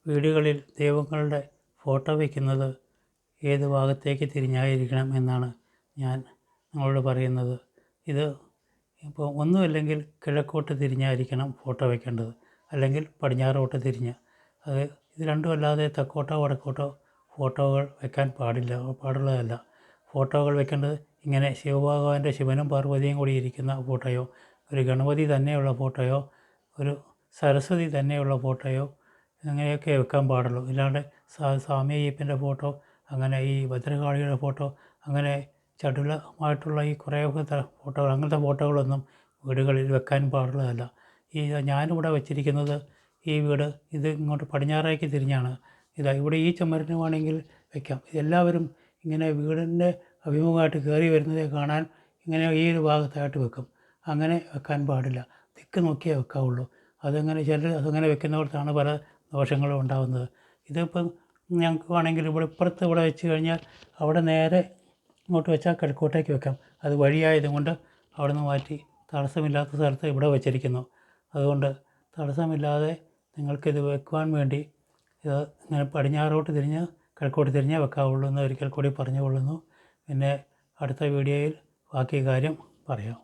വീടുകളിൽ ദൈവങ്ങളുടെ ഫോട്ടോ വയ്ക്കുന്നത് ഏത് ഭാഗത്തേക്ക് തിരിഞ്ഞായിരിക്കണം എന്നാണ് ഞാൻ നിങ്ങളോട് പറയുന്നത്. ഇത് ഇപ്പോൾ ഒന്നുമില്ലെങ്കിൽ കിഴക്കോട്ട് തിരിഞ്ഞായിരിക്കണം ഫോട്ടോ വയ്ക്കേണ്ടത്, അല്ലെങ്കിൽ പടിഞ്ഞാറോട്ട് തിരിഞ്ഞ്. ഇത് രണ്ടും അല്ലാതെ തെക്കോട്ടോ വടക്കോട്ടോ ഫോട്ടോകൾ വയ്ക്കാൻ പാടുള്ളതല്ല. ഫോട്ടോകൾ വയ്ക്കേണ്ടത് ഇങ്ങനെ ശിവഭഗവാന്റെ ശിവനും പാർവതിയും കൂടി ഇരിക്കുന്ന ഫോട്ടോയോ, ഒരു ഗണപതി തന്നെയുള്ള ഫോട്ടോയോ, ഒരു സരസ്വതി തന്നെയുള്ള ഫോട്ടോയോ അങ്ങനെയൊക്കെ വെക്കാൻ പാടുള്ളൂ. ഇല്ലാണ്ട് സ്വാമി അയ്യപ്പൻ്റെ ഫോട്ടോ, അങ്ങനെ ഈ ഭദ്രകാളിയുടെ ഫോട്ടോ, അങ്ങനെ ചടുലമായിട്ടുള്ള ഈ കുറേയൊക്കെ ഫോട്ടോകൾ, അങ്ങനത്തെ ഫോട്ടോകളൊന്നും വീടുകളിൽ വെക്കാൻ പാടുള്ളതല്ല. ഞാനിവിടെ വെച്ചിരിക്കുന്നത് ഈ വീട് ഇത് ഇങ്ങോട്ട് പടിഞ്ഞാറേക്ക് തിരിഞ്ഞാണ്. ഇവിടെ ഈ ചുമരിന് വേണമെങ്കിൽ വെക്കാം. എല്ലാവരും ഇങ്ങനെ വീടിൻ്റെ അഭിമുഖമായിട്ട് കയറി വരുന്നതെ കാണാൻ ഇങ്ങനെ ഈ ഒരു ഭാഗത്തായിട്ട് വെക്കും. അങ്ങനെ വെക്കാൻ പാടില്ല. ദിക്ക് നോക്കിയേ വെക്കാവുള്ളൂ. അതങ്ങനെ വെക്കുന്നിടത്താണ് പല ദോഷങ്ങളും ഉണ്ടാകുന്നത്. ഇതിപ്പം ഞങ്ങൾക്ക് വേണമെങ്കിൽ ഇവിടെ വെച്ച് കഴിഞ്ഞാൽ അവിടെ നേരെ ഇങ്ങോട്ട് വെച്ചാൽ കിഴക്കോട്ടേക്ക് വെക്കാം. അത് വഴിയായതുകൊണ്ട് അവിടെ നിന്ന് മാറ്റി തടസ്സമില്ലാത്ത സ്ഥലത്ത് ഇവിടെ വെച്ചിരിക്കുന്നു. അതുകൊണ്ട് തടസ്സമില്ലാതെ നിങ്ങൾക്കിത് വെക്കുവാൻ വേണ്ടി ഇത് ഇങ്ങനെ പടിഞ്ഞാറോട്ട് തിരിഞ്ഞ് കിഴക്കോട്ട് തിരിഞ്ഞേ വെക്കാവുള്ളൂ എന്ന് ഒരിക്കൽ കൂടി പറഞ്ഞുകൊള്ളുന്നു. പിന്നെ അടുത്ത വീഡിയോയിൽ ബാക്കി കാര്യം പറയാം.